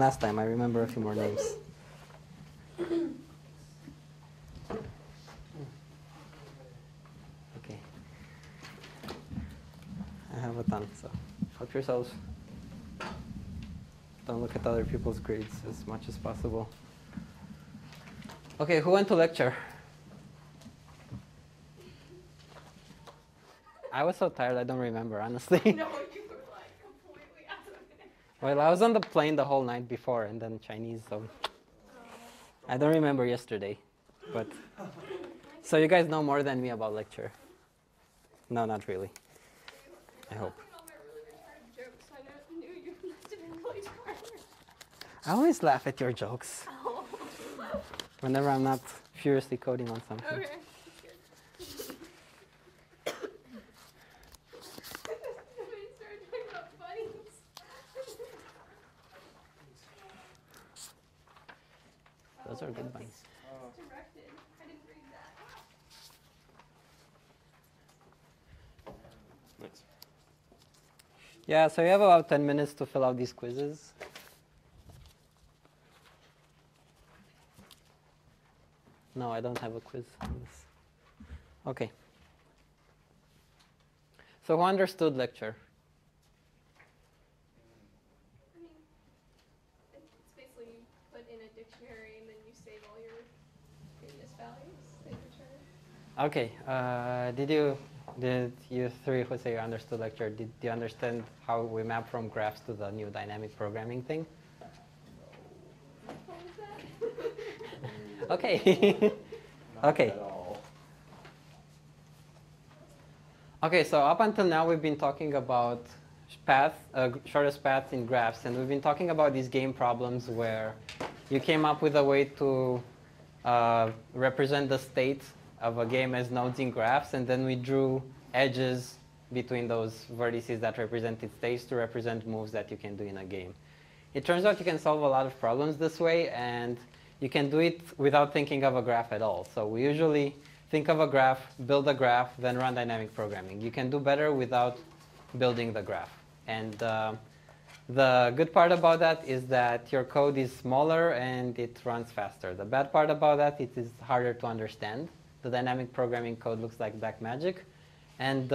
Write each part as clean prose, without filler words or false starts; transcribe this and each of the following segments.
Last time, I remember a few more names. Okay. I have a ton, so help yourselves. Don't look at other people's grades as much as possible. Okay, who went to lecture? I was so tired, I don't remember, honestly. No, you were like completely out of it. Well, I was on the plane the whole night before, and then Chinese, so I don't remember yesterday. But so you guys know more than me about lecture? No, not really. I hope. All my really retarded jokes, I knew you must have been really tired. I always laugh at your jokes Oh. whenever I'm not furiously coding on something. Okay. Those are good ones. Directed. I didn't read that. Nice. Yeah, so you have about 10 minutes to fill out these quizzes. No, I don't have a quiz on this. Okay. So who understood lecture? I mean, it's basically you put in a dictionary and then you save all your previous values that you return. Okay. Did you three who say you understood lecture, did you understand how we map from graphs to the new dynamic programming thing? What was that? Okay. Okay. Okay, so up until now we've been talking about shortest paths in graphs, and we've been talking about these game problems where you came up with a way to represent the state of a game as nodes in graphs, and then we drew edges between those vertices that represented states to represent moves that you can do in a game. It turns out you can solve a lot of problems this way, and you can do it without thinking of a graph at all. So we usually think of a graph, build a graph, then run dynamic programming. You can do better without building the graph. And the good part about that is that your code is smaller and it runs faster. The bad part about that, it is harder to understand. The dynamic programming code looks like black magic. And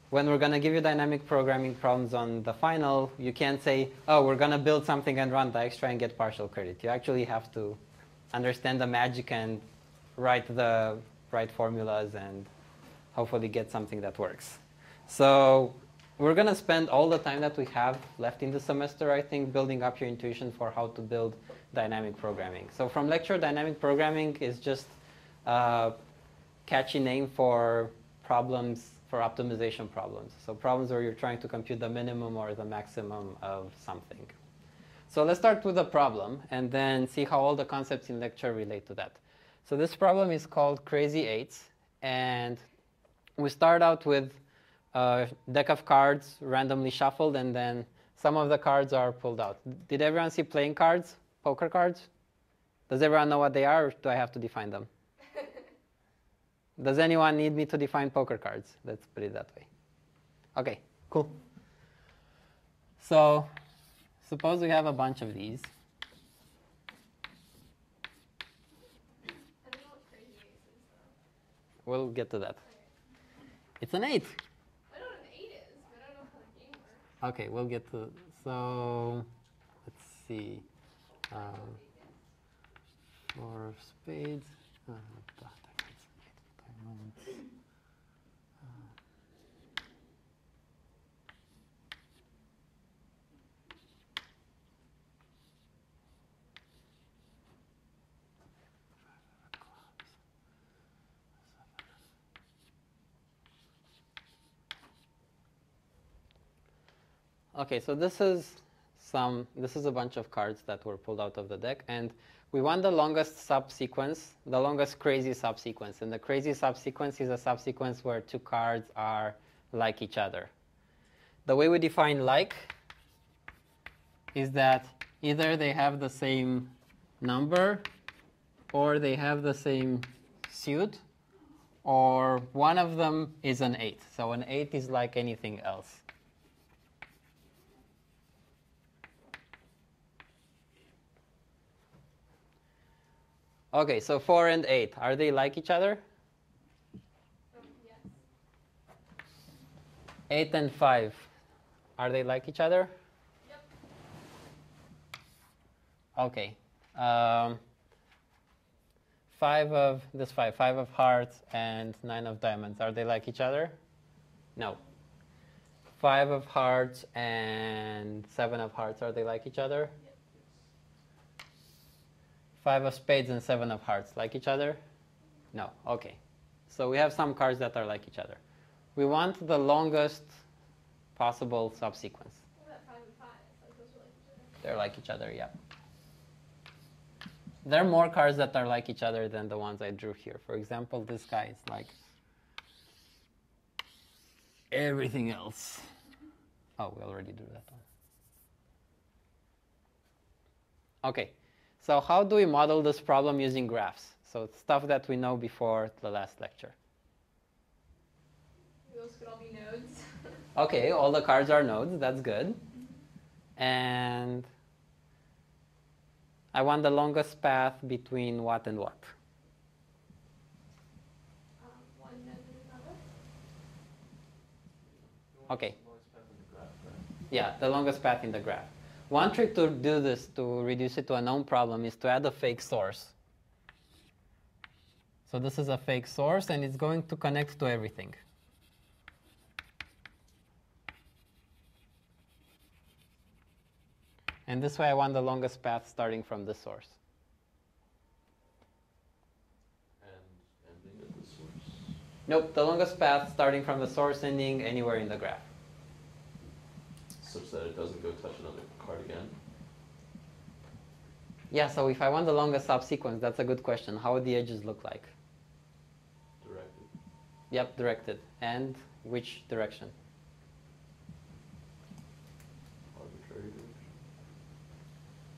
when we're going to give you dynamic programming problems on the final, you can't say, oh, we're going to build something and run the extra and get partial credit. You actually have to understand the magic and write the right formulas and hopefully get something that works. So we're going to spend all the time that we have left in the semester, I think, building up your intuition for how to build dynamic programming. So from lecture, dynamic programming is just a catchy name for problems, for optimization problems. So problems where you're trying to compute the minimum or the maximum of something. So let's start with a problem and then see how all the concepts in lecture relate to that. So this problem is called Crazy Eights, and we start out with a deck of cards randomly shuffled, and then some of the cards are pulled out. Did everyone see playing cards, poker cards? Does everyone know what they are, or do I have to define them? Does anyone need me to define poker cards? Let's put it that way. Okay, cool. So suppose we have a bunch of these. I don't know what crazy ace is, though. We'll get to that. Okay. It's an 8. I know what an 8 is, but I don't know how the game works. Okay, we'll get to. So let's see. 4 spades. Okay, so this is a bunch of cards that were pulled out of the deck, and we want the longest subsequence, the longest crazy subsequence. And the crazy subsequence is a subsequence where 2 cards are like each other. The way we define like is that either they have the same number, or they have the same suit, or one of them is an 8. So an 8 is like anything else. Okay, so 4 and 8, are they like each other? Yes. 8 and 5, are they like each other? Yep. Okay. 5 of hearts and 9 of diamonds, are they like each other? No. 5 of hearts and 7 of hearts, are they like each other? Yep. 5 of spades and 7 of hearts, like each other? No. Okay. So we have some cards that are like each other. We want the longest possible subsequence. What about 5 and 5? Like those are like each other. They're like each other, yeah. There are more cards that are like each other than the ones I drew here. For example, this guy is like everything else. Oh, we already drew that one. Okay, so how do we model this problem using graphs? So it's stuff that we know before the last lecture. Those could all be nodes. Okay, all the cards are nodes, that's good. And I want the longest path between what and what? One node and another. Okay. Yeah, the longest path in the graph. One trick to do this, to reduce it to a known problem, is to add a fake source. So this is a fake source, and it's going to connect to everything. And this way I want the longest path starting from this source. And ending at the source? Nope, the longest path starting from the source, ending anywhere in the graph. Such that it doesn't go touch another card again? Yeah, so if I want the longest subsequence, that's a good question. How would the edges look like? Directed. Yep, directed. And which direction? Arbitrary direction.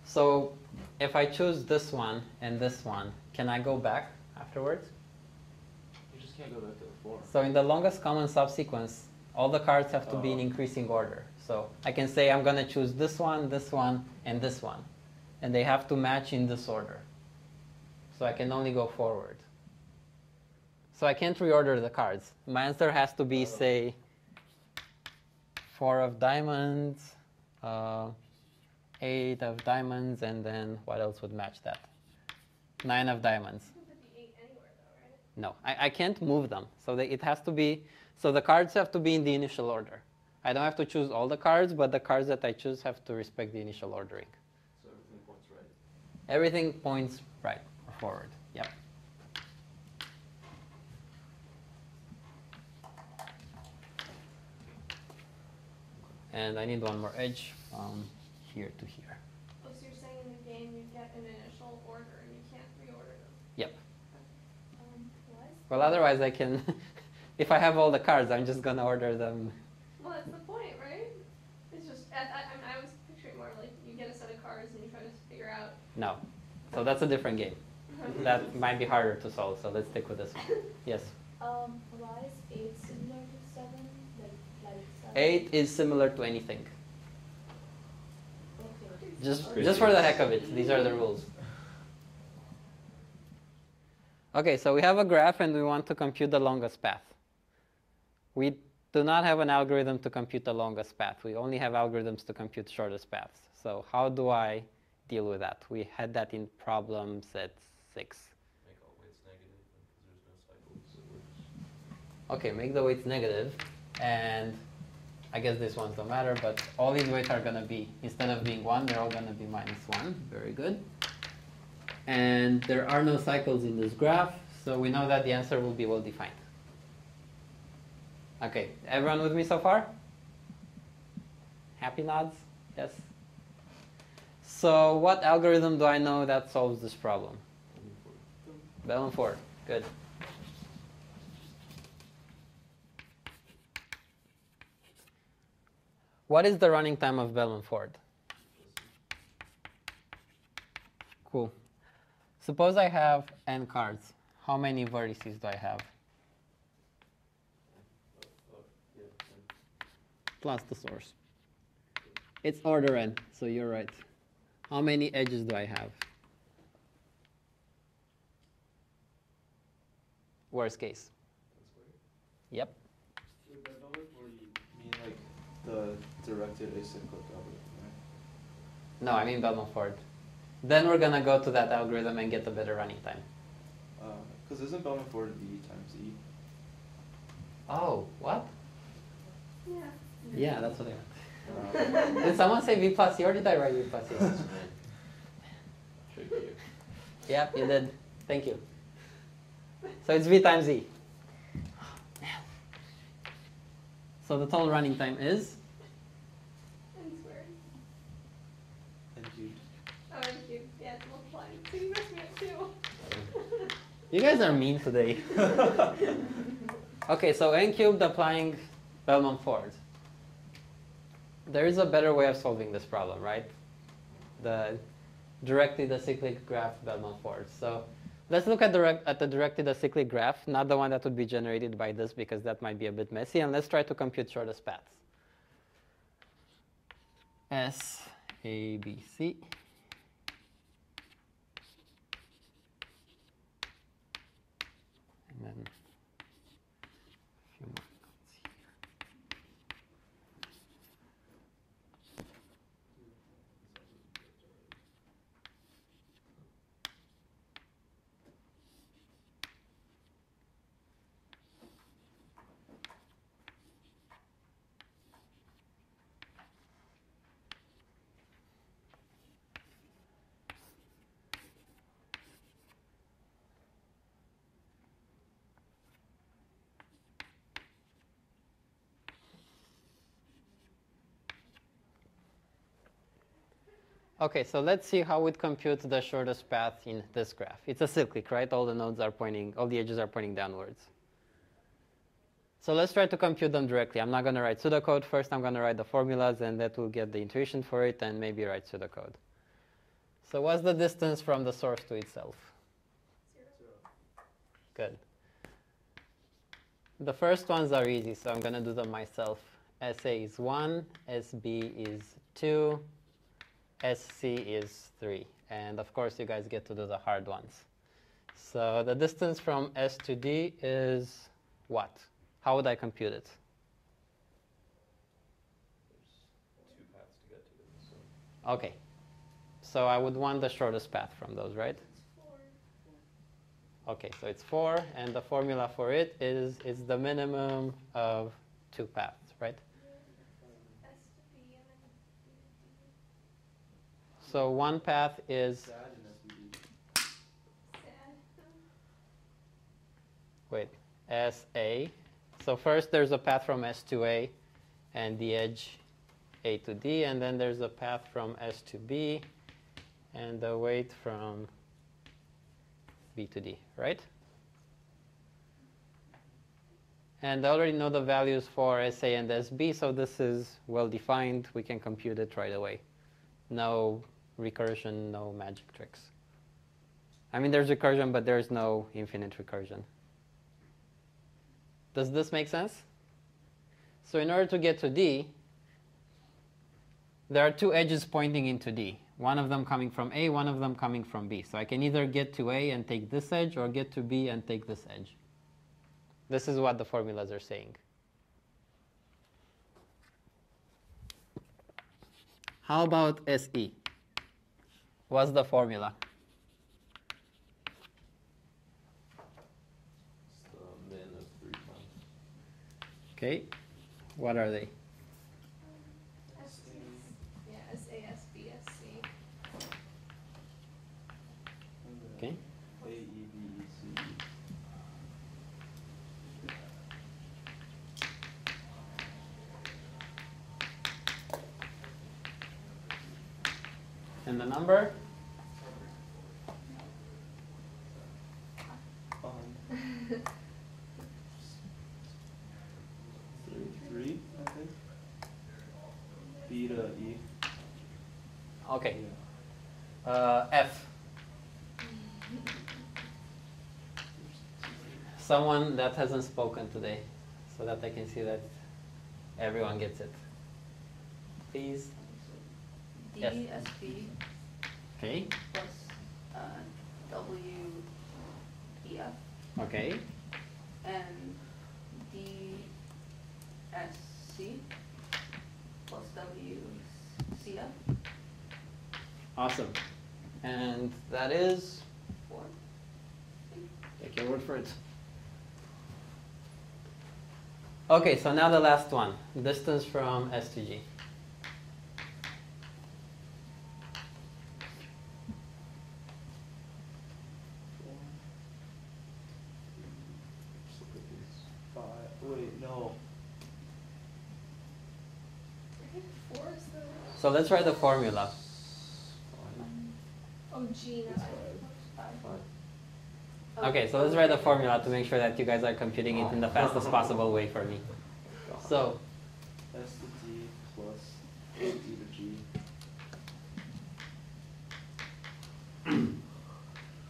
So if I choose this one and this one, can I go back afterwards? You just can't go back to the form. So in the longest common subsequence, all the cards have to be in increasing order. So I can say I'm going to choose this one, and this one. And they have to match in this order. So I can only go forward. So I can't reorder the cards. My answer has to be, say, 4 of diamonds, 8 of diamonds, and then what else would match that? 9 of diamonds. You can put the 8 anywhere though, right? No, I can't move them. So it has to be, so the cards have to be in the initial order. I don't have to choose all the cards, but the cards that I choose have to respect the initial ordering. So everything points right? Everything points right or forward. Yep. And I need one more edge from here to here. Oh, so you're saying in the game you get an initial order and you can't reorder them? Yep. What? Well, otherwise I can, if I have all the cards, I'm just going to order them. Well, that's the point, right? It's just, I was picturing more like you get a set of cards and you try to figure out. No. So that's a different game. That might be harder to solve, so let's stick with this one. Yes? Why is 8 similar to 7? Like 7? 8 is similar to anything. Okay. Just for the heck of it, these are the rules. Okay, so we have a graph and we want to compute the longest path. We do not have an algorithm to compute the longest path. We only have algorithms to compute shortest paths. So how do I deal with that? We had that in problem set 6. Make all weights negative because there's no cycles. So we're just... Okay, make the weights negative, and I guess these ones don't matter, but all these weights are going to be, instead of being 1, they're all going to be -1. Very good. And there are no cycles in this graph, so we know that the answer will be well defined. Okay, everyone with me so far? Happy nods? Yes? So what algorithm do I know that solves this problem? Bell and Ford. Good. What is the running time of Bell and Ford? Cool. Suppose I have n cards. How many vertices do I have? Plus the source. It's order n, so you're right. How many edges do I have? worst case. That's weird. Yep. With that Bellman Ford, you mean like the directed acyclic algorithm, right? No, I mean Bellman-Ford. Then we're going to go to that algorithm and get a better running time. Because isn't Bellman Ford V times E? Oh, what? Yeah. Yeah, that's what I meant. Did someone say V plus E or did I write V plus E? Trick you. Yep, you did. Thank you. So it's V times E. So the total running time is? N squared. N cubed. Oh, N cubed. Yeah, it's multiplying. So you messed me up too. You guys are mean today. Okay, so N cubed applying Bellman-Ford. There is a better way of solving this problem, right? Directly the cyclic graph Bellman-Ford. So let's look at the directed acyclic graph, not the one that would be generated by this because that might be a bit messy. And let's try to compute shortest paths. S, A, B, C. And then a few more notes here. Okay, so let's see how we'd compute the shortest path in this graph. It's a cyclic, right? All the nodes are pointing, all the edges are pointing downwards. So let's try to compute them directly. I'm not going to write pseudocode first. I'm going to write the formulas, and that will get the intuition for it, and maybe write pseudocode. So what's the distance from the source to itself? 0. Good. The first ones are easy, so I'm going to do them myself. SA is 1, SB is 2, SC is 3. And of course, you guys get to do the hard ones. So the distance from S to D is what? How would I compute it? There's 2 paths to get to it. So. Okay. So I would want the shortest path from those, right? It's 4. Okay, so it's 4, and the formula for it is it's the minimum of 2 paths, right? S to B and then B to D. So one path is, SAD and SVD. Sad. wait, SA. So first there's a path from S to A and the edge A to D, and then there's a path from S to B and the weight from B to D, right? And I already know the values for SA and SB, so this is well defined. We can compute it right away. No recursion, no magic tricks. I mean, there's recursion, but there's no infinite recursion. Does this make sense? So in order to get to D, there are 2 edges pointing into D. One of them coming from A, one of them coming from B. So I can either get to A and take this edge, or get to B and take this edge. This is what the formulas are saying. How about SE? What's the formula? It's the min of 3 times. Okay. What are they? Yeah, SASBSC. Okay. A, E, B, E, C. And the number? 3, I think. B to E. Okay. Yeah. F. Someone that hasn't spoken today, so that I can see that everyone gets it. Please. Yes. DSB Okay. plus WEF. Okay. Awesome. And that is 4. Take your word for it. Okay, so now the last one, distance from S to G. Wait, no. I think 4 is the. So let's write the formula. Oh, G, not I. Okay, so let's write the formula to make sure that you guys are computing it in the fastest possible way for me. So S to D plus D to G.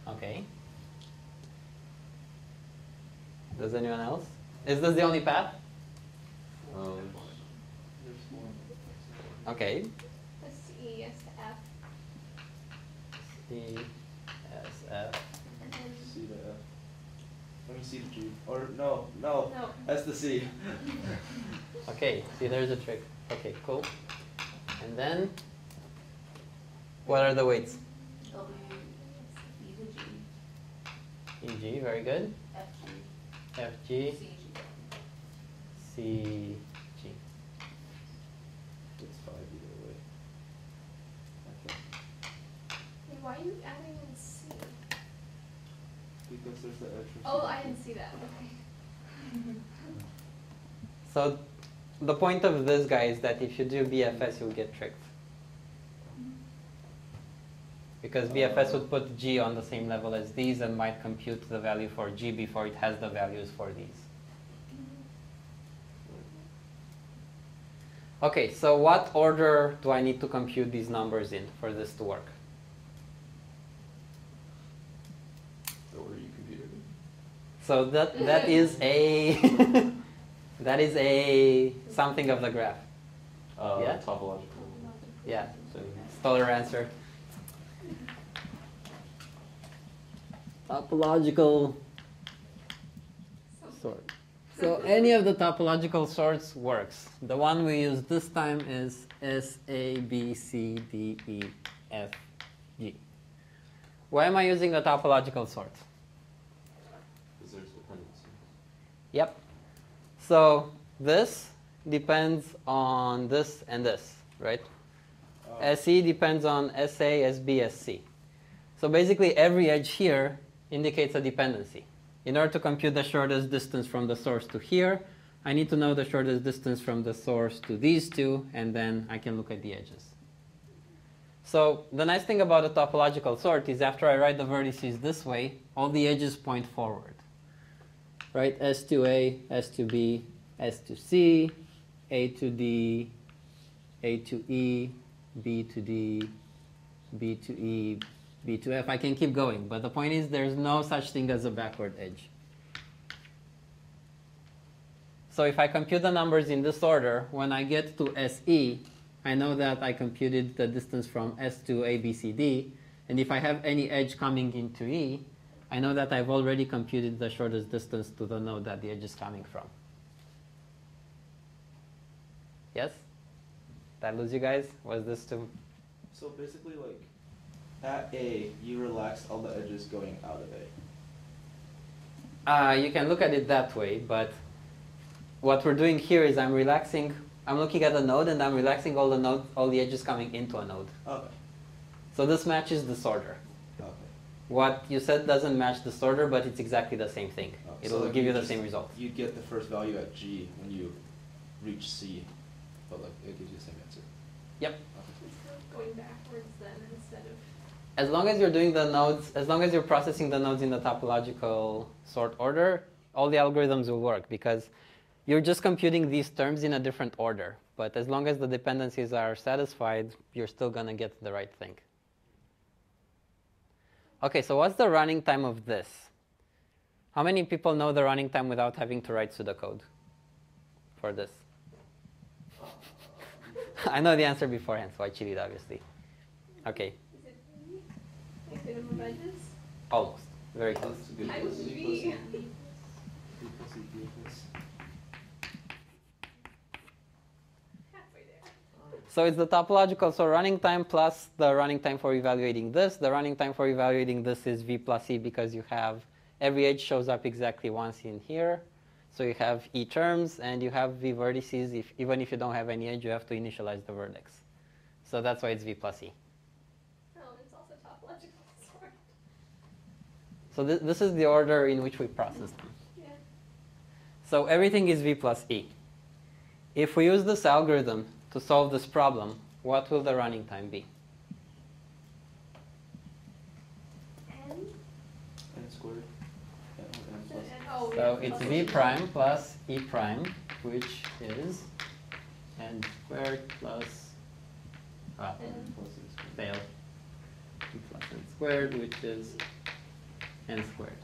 okay. Does anyone else? Is this the only path? There's more. Okay. S to E, S to F. C, S, F. And then. C to F. Let me C to G. Or no. No. S to C. Okay, see, there's a trick. Okay, cool. And then, what are the weights? W, E to G, E, G, very good. F, G, F, G, C, G. C, G. It's 5 either way. Okay. Wait, why are you adding in C? Because there's the edge for C. Oh, I didn't see that. Okay. So, the point of this guy is that if you do BFS, you'll get tricked. Because BFS would put G on the same level as these and might compute the value for G before it has the values for these. Okay, so what order do I need to compute these numbers in for this to work? The order you computed in. So that is a that is a something of the graph. Yeah? Topological. Yeah, So, stole your answer. Topological sort. So any of the topological sorts works. The one we use this time is S, A, B, C, D, E, F, G. Why am I using a topological sort? because there's dependency. Yep. So this depends on this and this, right? SE depends on SA, SB, SC. So basically every edge here indicates a dependency. In order to compute the shortest distance from the source to here, I need to know the shortest distance from the source to these two, and then I can look at the edges. So the nice thing about a topological sort is after I write the vertices this way, all the edges point forward. Right? S to A, S to B, S to C, A to D, A to E, B to D, B to E, B to F. I can keep going, but the point is there's no such thing as a backward edge. So if I compute the numbers in this order, when I get to SE, I know that I computed the distance from S to A, B, C, D. And if I have any edge coming into E, I know that I've already computed the shortest distance to the node that the edge is coming from. Yes? Did I lose you guys? Was this too? So basically, like, at A, you relax all the edges going out of A. You can look at it that way, but what we're doing here is I'm looking at a node and I'm relaxing all the edges coming into a node. Okay. So this matches this order. Okay. What you said doesn't match this order, but it's exactly the same thing. Okay. It'll So like give you the just- same result. You get the first value at G when you reach C, but like it gives you the same answer. Yep. Okay. It's going backwards then instead of. As long as you're doing the nodes, as long as you're processing the nodes in the topological sort order, all the algorithms will work because you're just computing these terms in a different order. But as long as the dependencies are satisfied, you're still going to get the right thing. Okay, so what's the running time of this? How many people know the running time without having to write pseudocode for this? I know the answer beforehand, so I cheated, obviously. Okay, Is it B? Like minimum edges? almost. Very close. That's a good I was question. B. B plus E plus. Halfway there. So it's the topological, so running time plus the running time for evaluating this. The running time for evaluating this is v plus e because you have every edge shows up exactly once in here. So you have e terms and you have v vertices. Even if you don't have any edge, you have to initialize the vertex. So that's why it's v plus e. Oh, it's also topological sort. So this is the order in which we process them. Yeah. So everything is v plus e. If we use this algorithm to solve this problem, what will the running time be? N? N squared. N plus. Oh, So yeah, it's plus v E. prime plus e prime, which is n squared plus, N. Plus E squared. fail, plus n squared, which is n squared.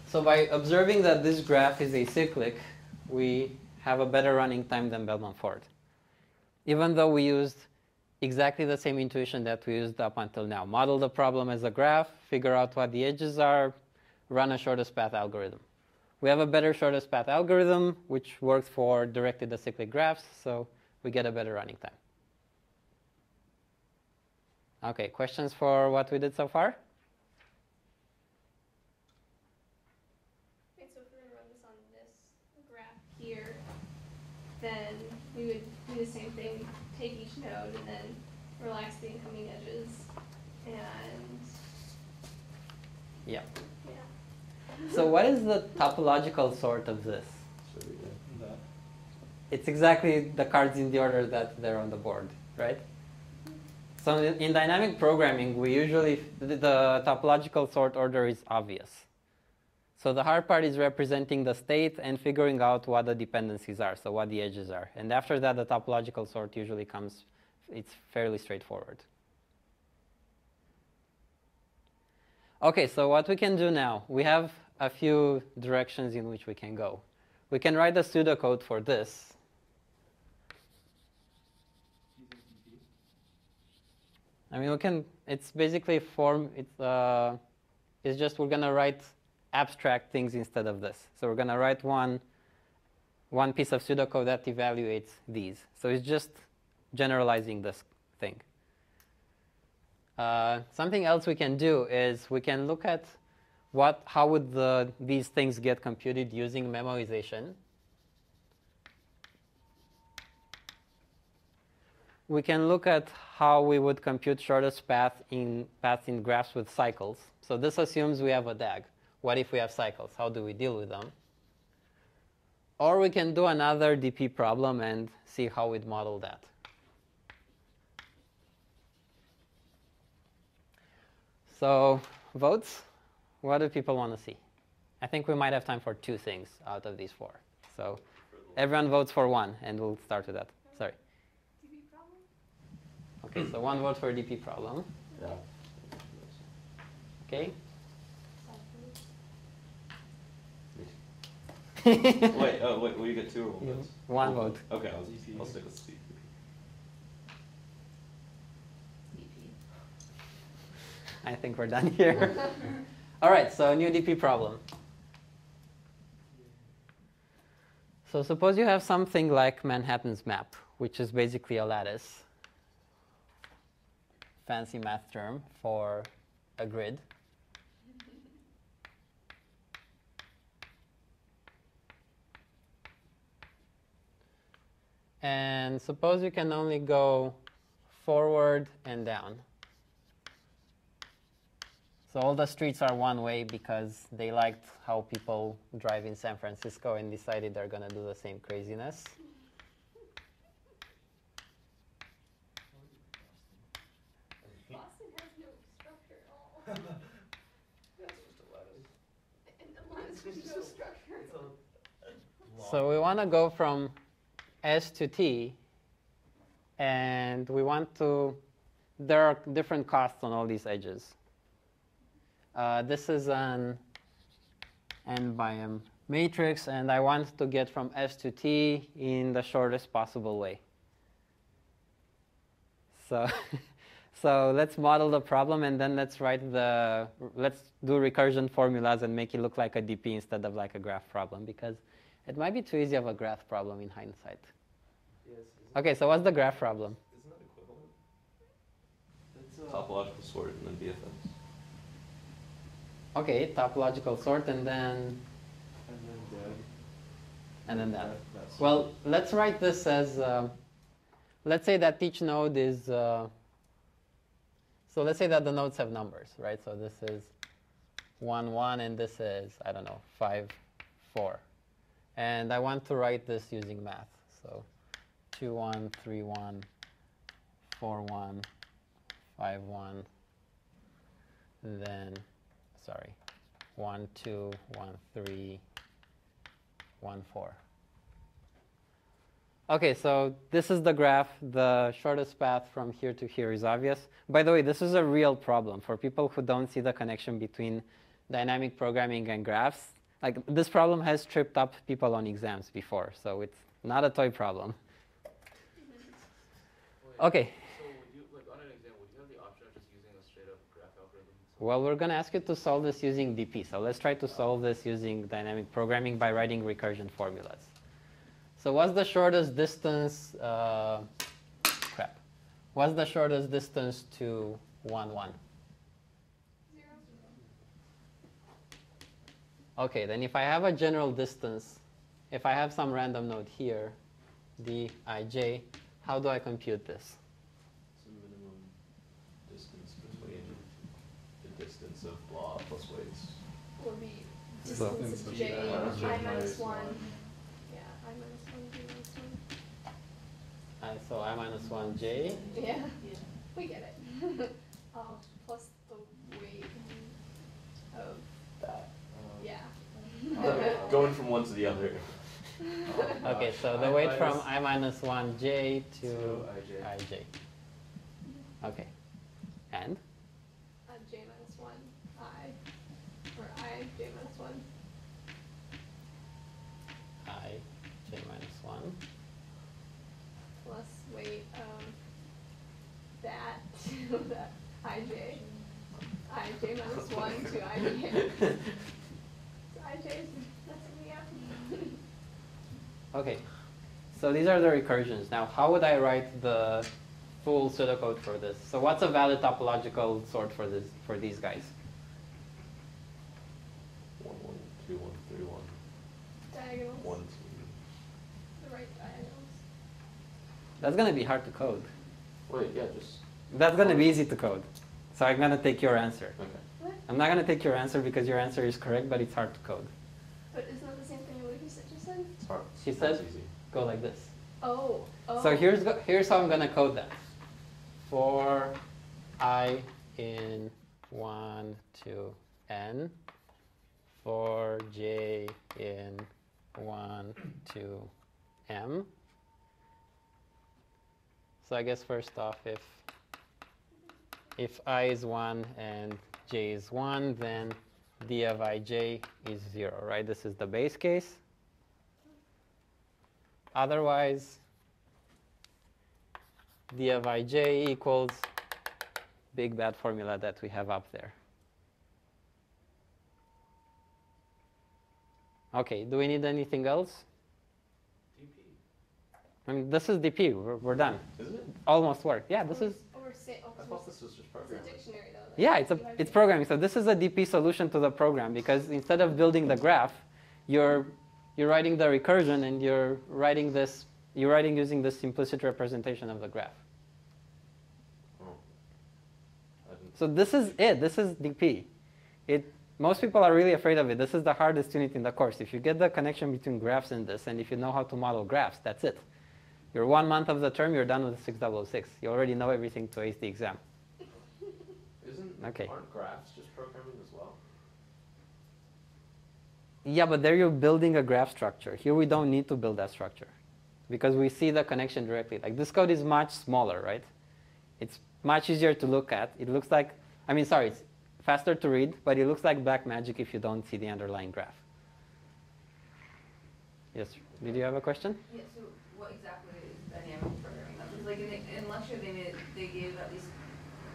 So by observing that this graph is acyclic, we have a better running time than Bellman-Ford. Even though we used exactly the same intuition that we used up until now. Model the problem as a graph, figure out what the edges are, run a shortest path algorithm. We have a better shortest path algorithm, which works for directed acyclic graphs, so we get a better running time. Okay, questions for what we did so far? Okay, so if we're going to run this on this graph here, then we would do the same thing, take each node and then relax the incoming edges. And Yeah. yeah. So what is the topological sort of this? So we did that. It's exactly the cards in the order that they're on the board, right? So in dynamic programming, we usually, the topological sort order is obvious. So the hard part is representing the state and figuring out what the dependencies are, so what the edges are. And after that, the topological sort usually comes, it's fairly straightforward. Okay, so what we can do now, we have a few directions in which we can go. We can write the pseudocode for this. I mean, we can, it's basically it's just we're going to write abstract things instead of this. So we're going to write one piece of pseudocode that evaluates these. So it's just generalizing this thing. Something else we can do is we can look at how would these things get computed using memoization. We can look at how we would compute shortest paths in graphs with cycles. So this assumes we have a DAG. What if we have cycles? How do we deal with them? Or we can do another DP problem and see how we'd model that. So votes, what do people want to see? I think we might have time for 2 things out of these 4. So everyone votes for 1, and we'll start with that. Sorry. DP problem? Okay, so 1 vote for DP problem. Yeah. Okay. Wait, will you get 2 or 1 votes? 1 vote. Okay, I'll stick with C. I think we're done here. All right, so new DP problem. So suppose you have something like Manhattan's map, which is basically a lattice. Fancy math term for a grid. And suppose you can only go forward and down. So all the streets are one way because they liked how people drive in San Francisco and decided they're going to do the same craziness. Boston has no structure at all. That's just a lattice. And the lines have no structure. So we want to go from S to T, and we want to, there are different costs on all these edges. This is an n by m matrix, and I want to get from S to T in the shortest possible way. So, so let's model the problem, and then let's do recursion formulas and make it look like a DP instead of like a graph problem, because it might be too easy of a graph problem in hindsight. Yes. Okay, so what's the graph problem? Isn't that a topological sort and then BFS. Okay, topological sort and then Dag. and then that. That's Well, let's write this as, let's say that each node is, so let's say that the nodes have numbers, right? So this is 1, 1, and this is, I don't know, 5, 4. And I want to write this using math. So 2, 1, 3, 1, 4, 1, 5, 1, and then, sorry, 1, 2, 1, 3, 1, 4. Okay, so this is the graph. The shortest path from here to here is obvious. By the way, this is a real problem for people who don't see the connection between dynamic programming and graphs. Like, this problem has tripped up people on exams before, so it's not a toy problem. Okay. So would you, like on an exam, would you have the option of just using a straight up graph algorithm? Well, we're going to ask you to solve this using DP. So let's try to solve this using dynamic programming by writing recursion formulas. So what's the shortest distance, what's the shortest distance to 1, 1? 0. Okay, then if I have a general distance, if I have some random node here, dij, how do I compute this? It's a minimum distance between the distance of blah plus weights. Would be So- distance of j, I minus 1. Yeah, I minus 1, j minus 1. So I minus 1j. Yeah, we get it. Plus the weight of, yeah. Going from one to the other. Okay, so the weight from I minus 1j to ij. Okay, and? J minus 1, I, or I, j minus 1. I, j minus 1. Plus weight of that to the ij. Ij minus 1 to ij. So ij is messing me up. Okay, so these are the recursions. Now, how would I write the full pseudocode for this? So what's a valid topological sort for this, for these guys? 1, 1, 2, 1, 3, 1. Diagonals. 1, 2. The right diagonals. That's going to be hard to code. Wait, yeah, just. That's going to be easy to code. So I'm going to take your answer. Okay. What? I'm not going to take your answer because your answer is correct, but it's hard to code. But isn't that the same thing what you just said? It's hard. She It's said, easy. go like this. Oh. So here's how I'm going to code that. For I in 1 to n, for j in 1 to m. So I guess first off, if I is 1 and j is 1, then d of ij is 0, right? This is the base case. Otherwise, d of ij equals big bad formula that we have up there. Okay, do we need anything else? DP. I mean, this is DP. We're done. Is it? Almost worked. Yeah, this is. I thought this was just It's a programming. dictionary though. Yeah, it's programming. So this is a DP solution to the program because instead of building the graph, you're writing the recursion and you're writing using this implicit representation of the graph. Oh. I didn't. So this is it. This is DP. Most people are really afraid of it. This is the hardest unit in the course. If you get the connection between graphs and this, and if you know how to model graphs, that's it. You're 1 month of the term, you're done with 6006. You already know everything to ace the exam. Okay. Aren't graphs just programming as well? Yeah, but there you're building a graph structure. Here we don't need to build that structure because we see the connection directly. Like this code is much smaller, right? It's much easier to look at. It looks like, it's faster to read, but it looks like black magic if you don't see the underlying graph. Yes, did you have a question? Yeah, so what exactly is dynamic programming? Because like in lecture they gave at least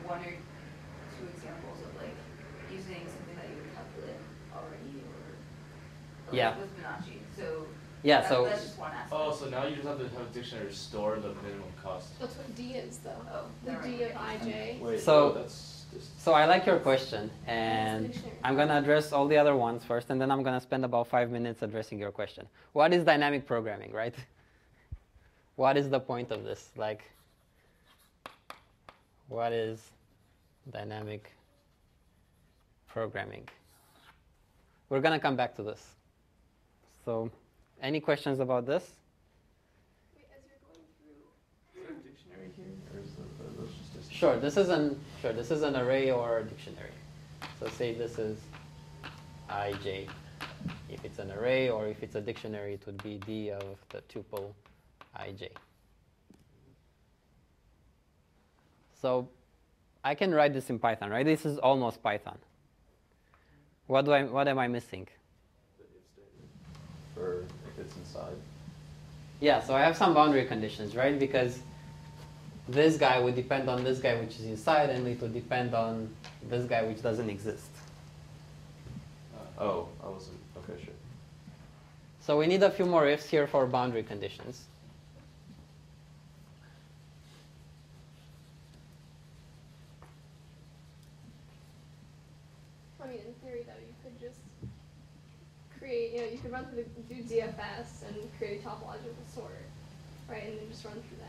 1 or 2 examples of like using something that you would calculate already or Yeah. like with Fibonacci. So Yeah, so That's just one aspect. Oh, so now you just have to have a dictionary store the minimum cost. That's what D is, though. Oh, The never D mind. of IJ. Wait, So- no, that's just. I like your question, and dictionary. I'm going to address all the other ones first, and then I'm going to spend about 5 minutes addressing your question. What is dynamic programming, right? What is the point of this? Like, what is dynamic programming? We're going to come back to this. So, any questions about this? Wait, as you're going through. Is there a dictionary here, or is those just distance? Sure, this is an array or a dictionary. So say this is ij. If it's an array or if it's a dictionary, it would be d of the tuple ij. So I can write this in Python, right? This is almost Python. What am I missing? The if statement. For if it's inside. Yeah, so I have some boundary conditions, right? Because this guy would depend on this guy which is inside, and it would depend on this guy which doesn't exist. Oh, I wasn't. Okay, sure. So we need a few more ifs here for boundary conditions. I mean, in theory, though, you could just create, you could run through do DFS and create a topological sort, right? And then just run through that.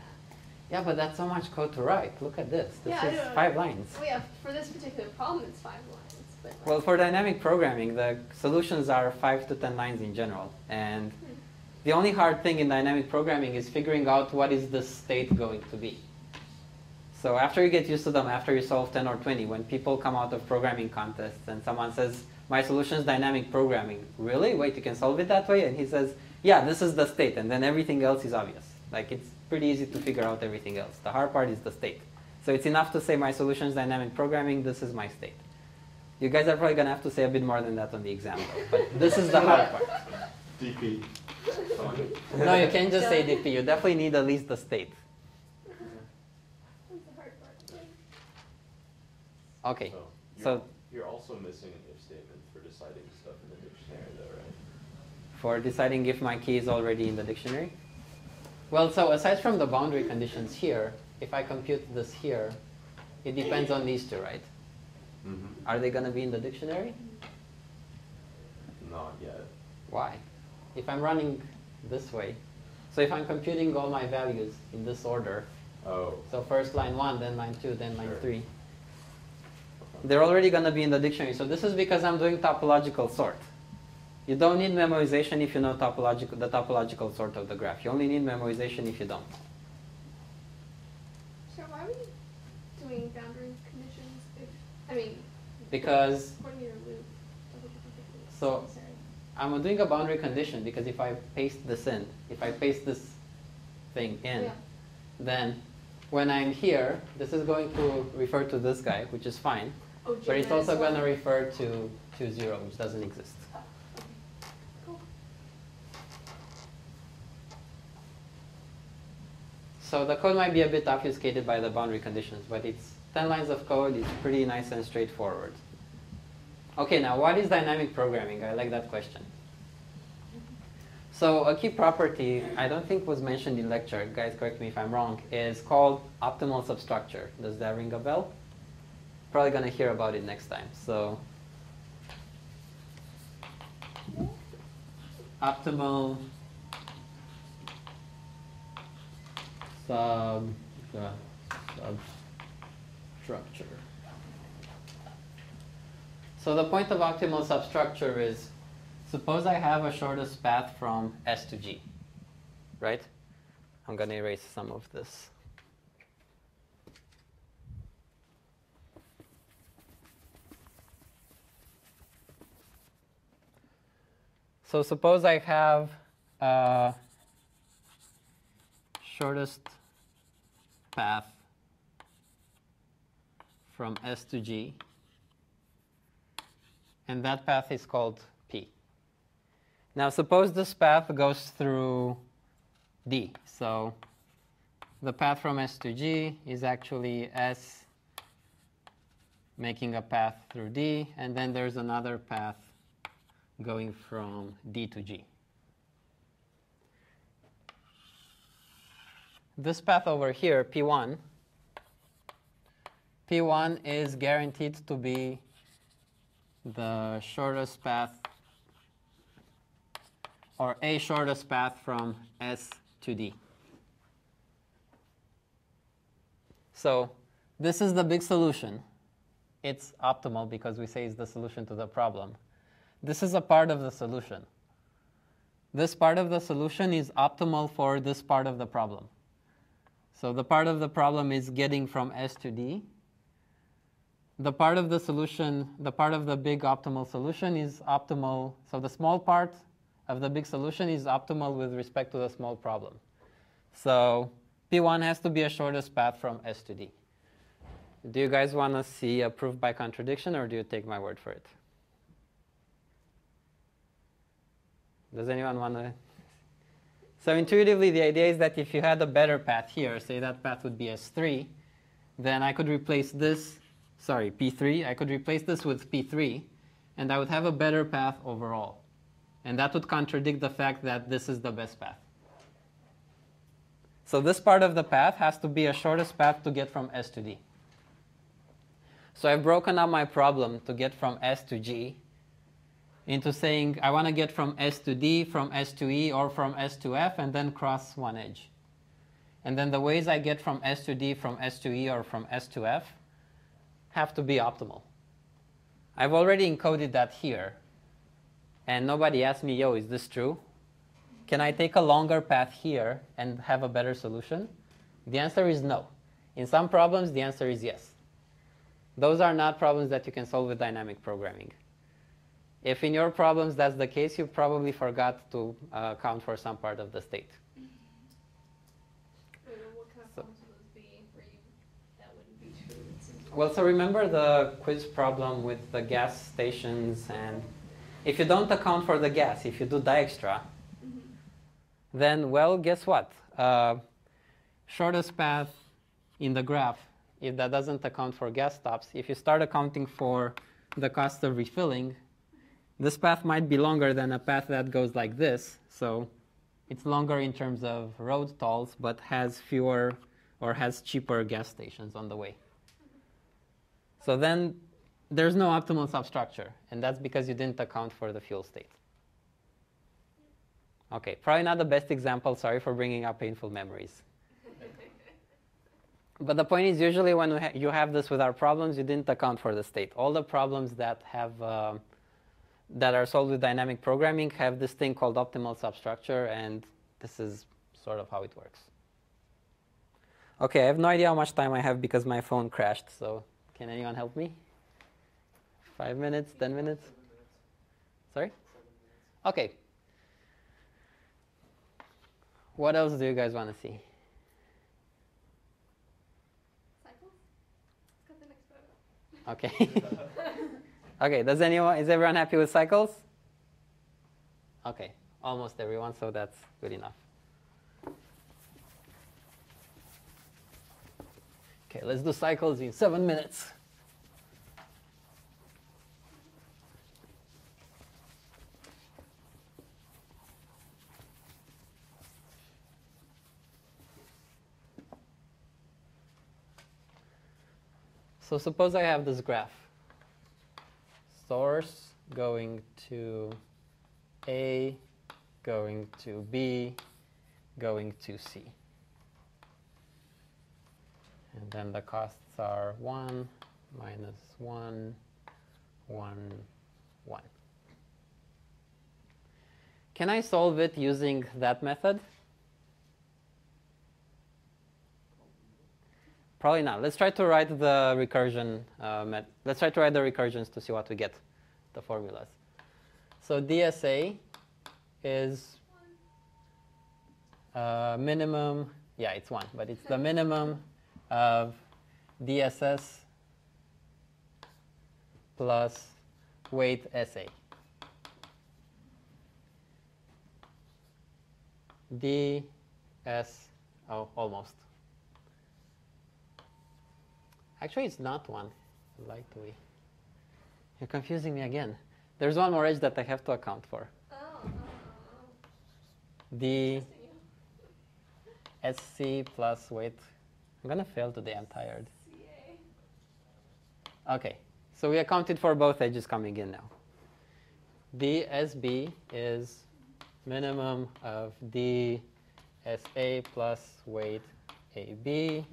Yeah, but that's so much code to write. Look at this. This Yeah, I is know. 5 lines. Well, yeah, for this particular problem, it's 5 lines. But like, Well, for dynamic programming, the solutions are 5 to 10 lines in general. And the only hard thing in dynamic programming is figuring out what is the state going to be. So after you get used to them, after you solve 10 or 20, when people come out of programming contests and someone says, my solution is dynamic programming. Really? Wait, you can solve it that way? And he says, yeah, this is the state. And then everything else is obvious. Like, it's pretty easy to figure out everything else. The hard part is the state. So it's enough to say my solution is dynamic programming. This is my state. You guys are probably going to have to say a bit more than that on the exam, though. But this is the hard part. DP. Fine. No, you can't just say DP. You definitely need at least the state. that's the hard part. Okay. So So you're also missing an if statement for deciding stuff in the dictionary, though, right? for deciding if my key is already in the dictionary? Well, so aside from the boundary conditions here, if I compute this here, it depends on these two, right? Mm-hmm. Are they going to be in the dictionary? Not yet. Why? If I'm running this way, so if I'm computing all my values in this order, Oh. so first line 1, then line 2, then line Sure. 3, they're already going to be in the dictionary. So this is because I'm doing topological sort. You don't need memorization if you know the topological sort of the graph. You only need memorization if you don't. So why are we doing boundary conditions Because according to your loop, it's So- necessary. I'm doing a boundary condition because if I paste this in, if I paste this thing in, Yeah. then when I'm here, this is going to refer to this guy, which is fine. Oh, But it's J also minus going to 1. refer to 0, which doesn't exist. Cool. So the code might be a bit obfuscated by the boundary conditions, but it's 10 lines of code. It's pretty nice and straightforward. Okay, now what is dynamic programming? I like that question. So a key property, I don't think was mentioned in lecture, guys correct me if I'm wrong, is called optimal substructure. Does that ring a bell? Probably going to hear about it next time. So optimal substructure. So the point of optimal substructure is, suppose I have a shortest path from S to G, right? I'm going to erase some of this. So suppose I have a shortest path from S to G, and that path is called P. Now suppose this path goes through D. So the path from S to G is actually S making a path through D, and then there's another path going from D to G. this path over here, P1, P1 is guaranteed to be the shortest path, or a shortest path from S to D. So this is the big solution. It's optimal because we say it's the solution to the problem. This is a part of the solution. This part of the solution is optimal for this part of the problem. So the part of the problem is getting from S to D. The part of the solution, the part of the big optimal solution is optimal. So the small part of the big solution is optimal with respect to the small problem. So P1 has to be a shortest path from S to D. Do you guys want to see a proof by contradiction, or do you take my word for it? Does anyone want to? So intuitively, the idea is that if you had a better path here, say that path would be S3, then I could replace this, sorry, P3. I could replace this with P3, and I would have a better path overall. And that would contradict the fact that this is the best path. So this part of the path has to be a shortest path to get from S to D. So I've broken up my problem to get from S to G into saying I want to get from S to D, from S to E, or from S to F, and then cross one edge. And then the ways I get from S to D, from S to E, or from S to F have to be optimal. I've already encoded that here. And nobody asked me, yo, is this true? Can I take a longer path here and have a better solution? The answer is no. In some problems, the answer is yes. Those are not problems that you can solve with dynamic programming. If in your problems that's the case, you probably forgot to account for some part of the state. Wait, what kind of problems would those be where that wouldn't be true? Well, so remember the quiz problem with the gas stations, and if you don't account for the gas, if you do Dijkstra, then, well, guess what? Shortest path in the graph, if that doesn't account for gas stops, if you start accounting for the cost of refilling, this path might be longer than a path that goes like this. So it's longer in terms of road tolls, but has fewer or has cheaper gas stations on the way. So then there's no optimal substructure, and that's because you didn't account for the fuel state. Okay, probably not the best example. Sorry for bringing up painful memories. But the point is, usually when you have this with our problems, you didn't account for the state. All the problems that have that are solved with dynamic programming have this thing called optimal substructure, and this is sort of how it works. Okay, I have no idea how much time I have because my phone crashed, so can anyone help me? 5 minutes, 10 minutes? Sorry? Okay. What else do you guys want to see? Cycles? Let's go to the next photo. Okay. Okay, is everyone happy with cycles? Okay, almost everyone, so that's good enough. Okay, let's do cycles in 7 minutes. So suppose I have this graph. Source going to A, going to B, going to C. And then the costs are 1, minus 1, 1, 1. Can I solve it using that method? Probably not. Let's try to write the recursion. Let's try to write the recursions to see what we get, the formulas. So DSA is minimum. Yeah, it's 1, but it's the minimum of DSS plus weight SA. Oh, almost. Actually, it's not 1. Light to E. You're confusing me again. There's one more edge that I have to account for. Oh. The SC plus, wait, I'm going to fail today, I'm tired. CA. Okay, so we accounted for both edges coming in now. DSB is minimum of DSA plus weight AB.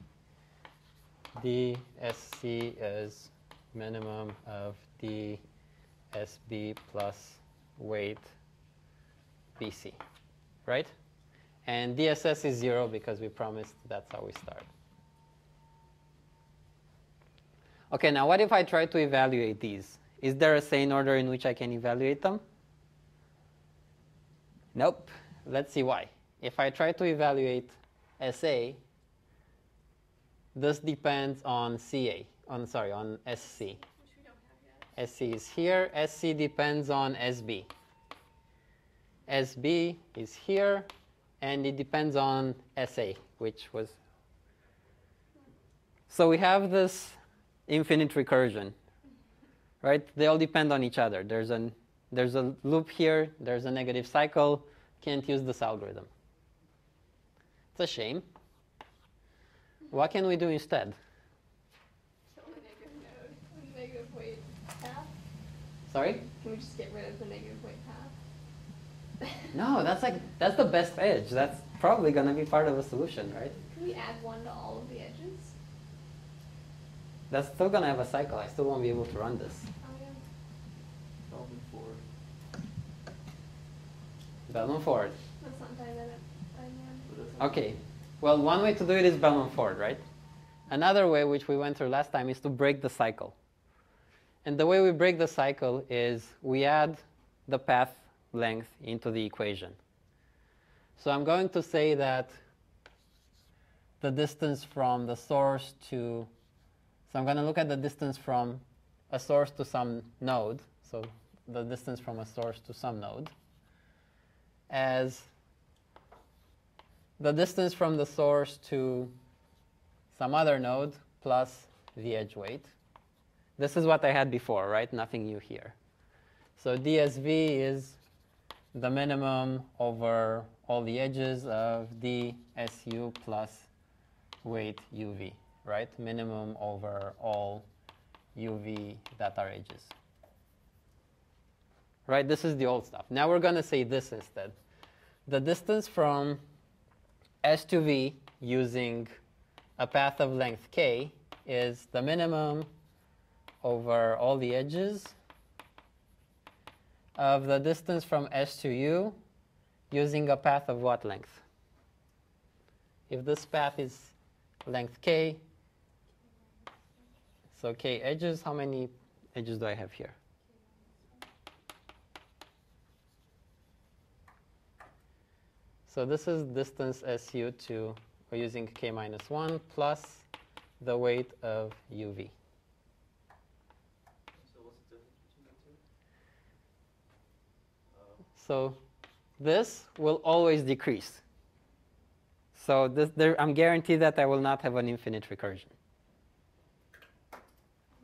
DSC is minimum of DSB plus weight BC, right? And DSS is 0 because we promised that's how we start. Okay, now what if I try to evaluate these? Is there a sane order in which I can evaluate them? Nope. Let's see why. If I try to evaluate SA, this depends on CA, on SC. Which we don't have yet. SC is here. SC depends on SB. SB is here, and it depends on SA, which was. So we have this infinite recursion, right? They all depend on each other. There's a loop here. There's a negative cycle. Can't use this algorithm. It's a shame. What can we do instead? Kill the negative node and the negative weight path. Sorry? Can we just get rid of the negative weight path? No, that's the best edge. That's probably going to be part of a solution, right? Can we add 1 to all of the edges? That's still going to have a cycle. I still won't be able to run this. Oh yeah. Bellman forward. Bellman forward. That's not dynamic. Okay. Well, one way to do it is Bellman forward, right? Another way, which we went through last time, is to break the cycle. And the way we break the cycle is we add the path length into the equation. So I'm going to say that the distance from the source to, so I'm going to look at the distance from a source to some node, so the distance from a source to some node, as the distance from the source to some other node plus the edge weight. This is what I had before, right? Nothing new here. So DSV is the minimum over all the edges of DSU plus weight UV, right? Minimum over all UV that are edges. Right? This is the old stuff. Now we're going to say this instead. The distance from S to V using a path of length k is the minimum over all the edges of the distance from S to U using a path of what length? If this path is length k, so k edges, how many edges do I have here? So this is distance SU to, we're using k minus 1 plus the weight of UV. So what's the difference between the two? So this will always decrease. So I'm guaranteed that I will not have an infinite recursion.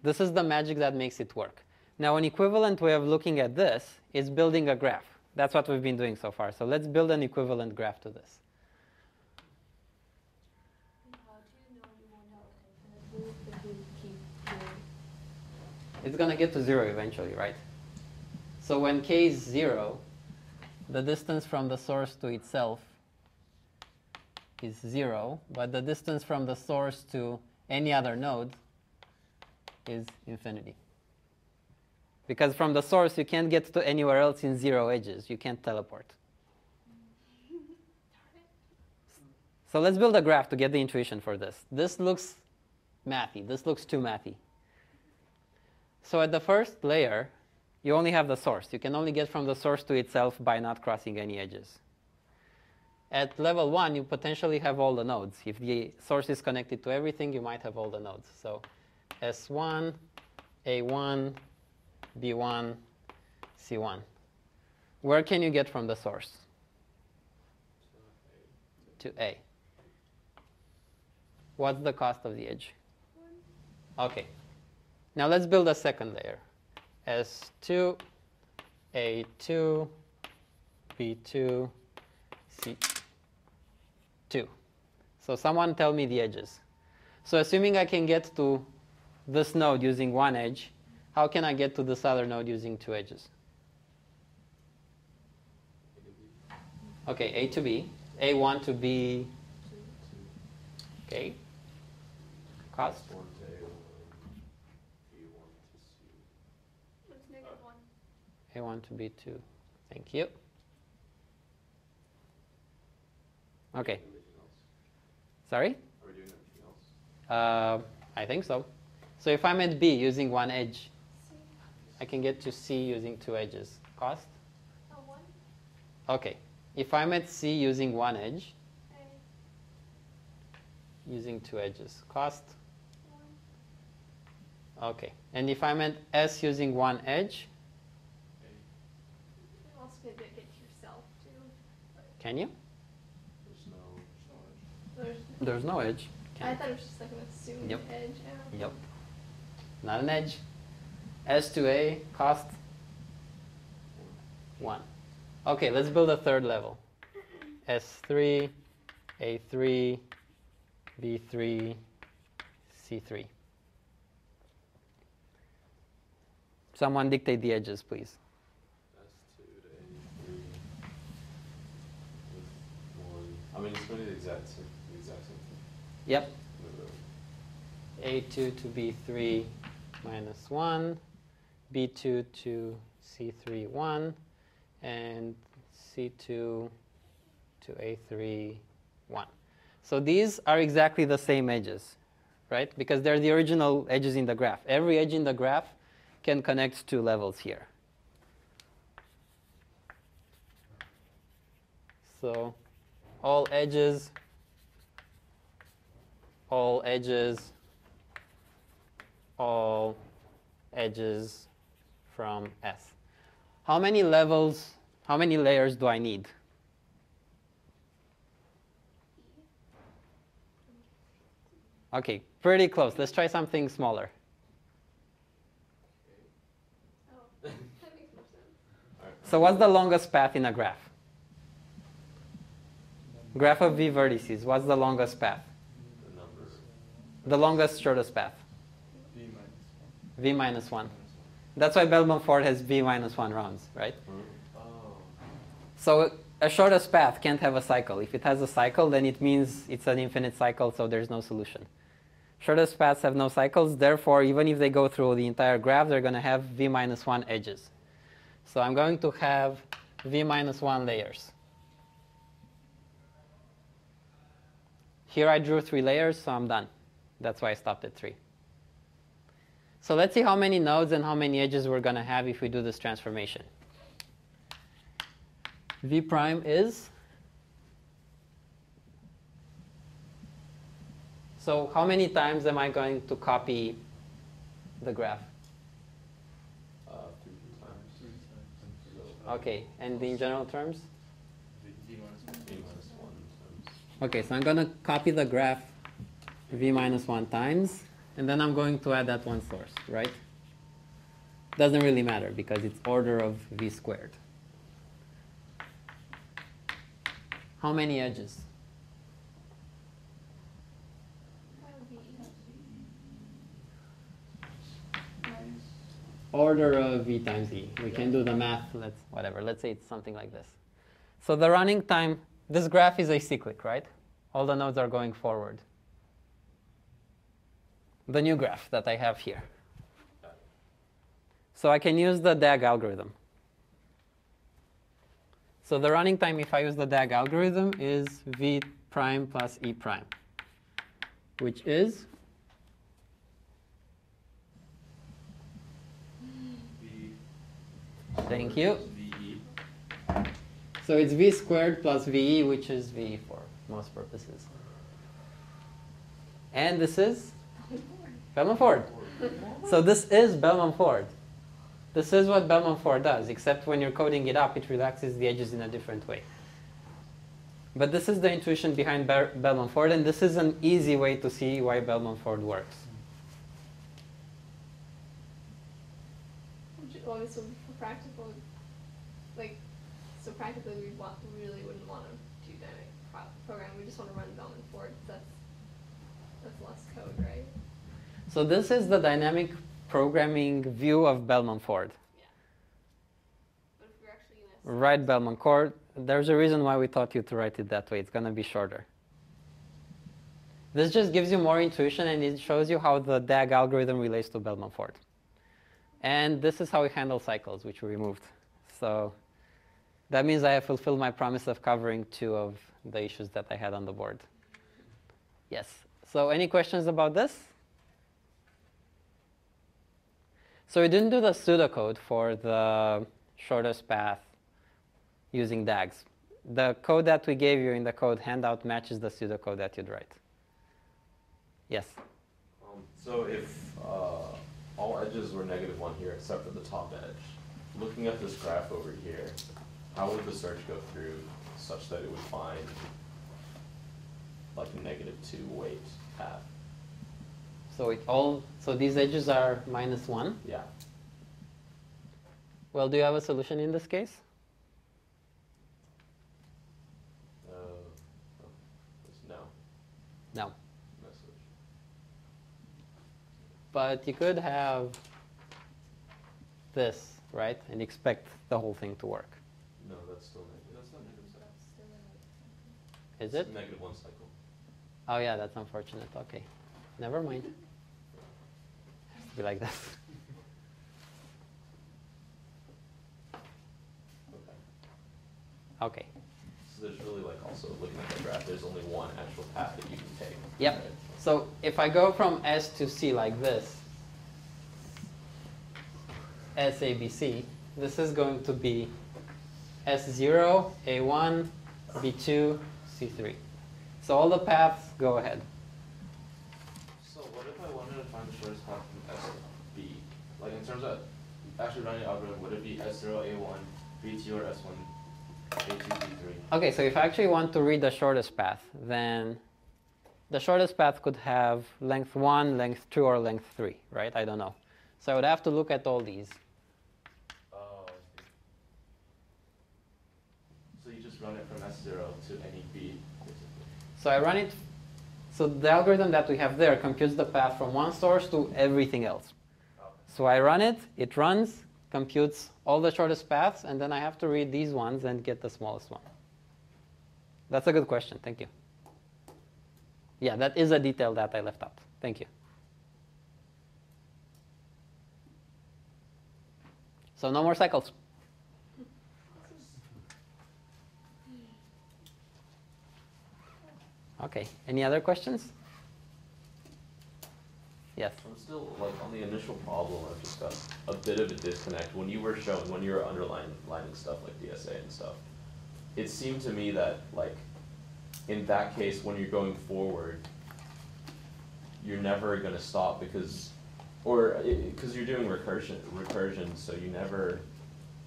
This is the magic that makes it work. Now, an equivalent way of looking at this is building a graph. That's what we've been doing so far. So let's build an equivalent graph to this. How do you know you won't have infinite loop if you keep doing? It's going to get to 0 eventually, right? So when k is 0, the distance from the source to itself is 0, but the distance from the source to any other node is infinity. Because from the source, you can't get to anywhere else in 0 edges. You can't teleport. So let's build a graph to get the intuition for this. This looks mathy. This looks too mathy. So at the first layer, you only have the source. You can only get from the source to itself by not crossing any edges. At level 1, you potentially have all the nodes. If the source is connected to everything, you might have all the nodes. So S1, A1, B1, C1. Where can you get from the source? To A. What's the cost of the edge? Okay. Now let's build a second layer. S2, A2, B2, C2. So someone tell me the edges. So assuming I can get to this node using one edge, how can I get to this other node using two edges? Okay, A to B. A1 to B. Okay. Cost. One to A1, B1 to C. What's -1? A1 to B2. Thank you. Okay. Anything else? Sorry? Are we doing anything else? I think so. So if I'm at B using one edge, I can get to C using two edges. Cost? 1. Okay. If I'm at C using one edge, A. using two edges. Cost? 1. Okay. And if I'm at S using one edge, You also could get to yourself too. can you? There's no edge. There's no edge. I thought it was just like an assumed Yep. edge. Yeah. Yep. Not an edge. S to A, cost 1. Okay, let's build a third level. S3, A3, B3, C3. Someone dictate the edges, please. S2 to A3 with 1. I mean, it's going to be the exact same thing. Yep. With A2 to B3 minus 1, B2 to C3 1, and C2 to A3 1. So these are exactly the same edges, right? Because they're the original edges in the graph. Every edge in the graph can connect to levels here. So all edges all edges from S. How many levels, how many layers do I need? Okay, pretty close. Let's try something smaller. Oh, that makes more sense. So what's the longest path in a graph? Graph of V vertices. What's the longest path? the numbers. The longest, shortest path? B minus 1. V minus 1. That's why Bellman-Ford has V minus 1 rounds, right? Oh. So a shortest path can't have a cycle. If it has a cycle, then it means it's an infinite cycle, so there's no solution. Shortest paths have no cycles. Therefore, even if they go through the entire graph, they're going to have V minus 1 edges. So I'm going to have V minus 1 layers. Here I drew 3 layers, so I'm done. That's why I stopped at 3. So let's see how many nodes and how many edges we're going to have if we do this transformation. V prime is? So how many times am I going to copy the graph? 3 times. So, Okay, and in general terms? V minus 1. B minus 1 times. Okay, so I'm going to copy the graph V minus 1 times, and then I'm going to add that one source, right? Doesn't really matter because it's order of V squared. How many edges? That would be Order of V times E. We can do the math, let's say it's something like this. So the running time, this graph is acyclic, right? All the nodes are going forward. The new graph that I have here. So I can use the Dag algorithm. So the running time, if I use the Dag algorithm, is V prime plus E prime, which is? V. Thank you. VE. So it's V squared plus VE, which is VE for most purposes. And this is? Bellman-Ford. So this is Bellman-Ford. This is what Bellman-Ford does, except when you're coding it up, it relaxes the edges in a different way. But this is the intuition behind Bellman-Ford, and this is an easy way to see why Bellman-Ford works. well, this would be for practical, like, so practically we really wouldn't want to do dynamic program. We just want to run Bellman Ford. That's less code, right? So this is the dynamic programming view of Bellman Ford. Yeah. But if we're actually going to Write Bellman Ford. There's a reason why we taught you to write it that way. It's going to be shorter. This just gives you more intuition, and it shows you how the Dag algorithm relates to Bellman Ford. And this is how we handle cycles, which we removed. So that means I have fulfilled my promise of covering 2 of the issues that I had on the board. Yes. So any questions about this? So we didn't do the pseudocode for the shortest path using DAGs. The code that we gave you in the code handout matches the pseudocode that you'd write. Yes? So if all edges were -1 here except for the top edge, looking at this graph over here, how would the search go through such that it would find like a -2 weight path? So these edges are -1? Yeah. Well, do you have a solution in this case? No. No. No solution. But you could have this, right? And expect the whole thing to work. No, that's still negative. That's not negative cycle. Is it? It's -1 cycle. Oh yeah, that's unfortunate. Okay. Never mind. Has to be like this. Okay. Okay. So there's really like also looking at the graph, there's only one actual path that you can take. Yep. Right? So if I go from S to C like this, S, A, B, C, this is going to be S0, A1, B2, C3. So all the paths go ahead. So what if I wanted to find the shortest path from S to B? Like in terms of actually running the algorithm, would it be S0, A1, B2, or S1, A2, B3? Okay, so if I actually want to read the shortest path, then the shortest path could have length 1, length 2, or length 3, right? I don't know. So I would have to look at all these. Oh, I see. So you just run it from S0 to any B, basically. So I run it. So the algorithm that we have there computes the path from one source to everything else. Okay. So I run it, it runs, computes all the shortest paths, and then I have to read these ones and get the smallest one. That's a good question. Thank you. Yeah, that is a detail that I left out. Thank you. So no more cycles. Okay. Any other questions? Yes. I'm still like on the initial problem. I've just got a bit of a disconnect when you were showing, when you were underlining stuff like DSA and stuff. It seemed to me that like in that case, when you're going forward, you're never going to stop because you're doing recursion, so you never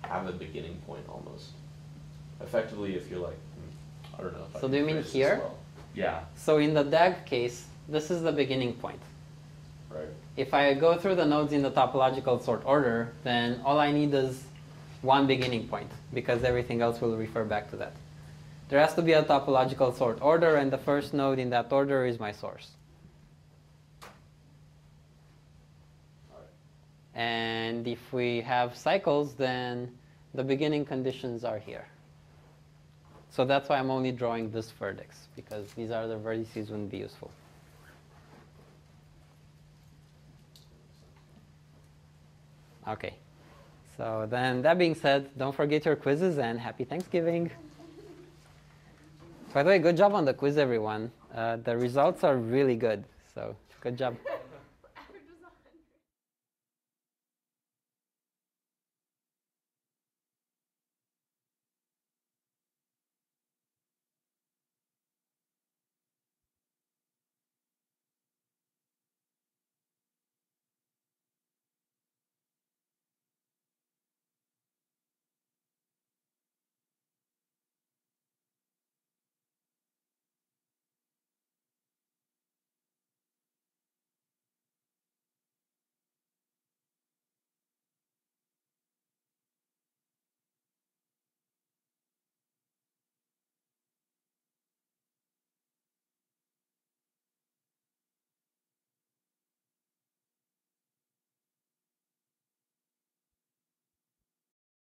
have a beginning point almost. Effectively, if you're like, I don't know. If I So can do you mean phrase this here? well. Yeah. So in the DAG case, this is the beginning point. Right. If I go through the nodes in the topological sort order, then all I need is one beginning point, because everything else will refer back to that. There has to be a topological sort order, and the first node in that order is my source. All right. And if we have cycles, then the beginning conditions are here. So that's why I'm only drawing this vertex, because these are the vertices wouldn't be useful. Okay. So then that being said, don't forget your quizzes and happy Thanksgiving. By the way, good job on the quiz, everyone. The results are really good, so good job.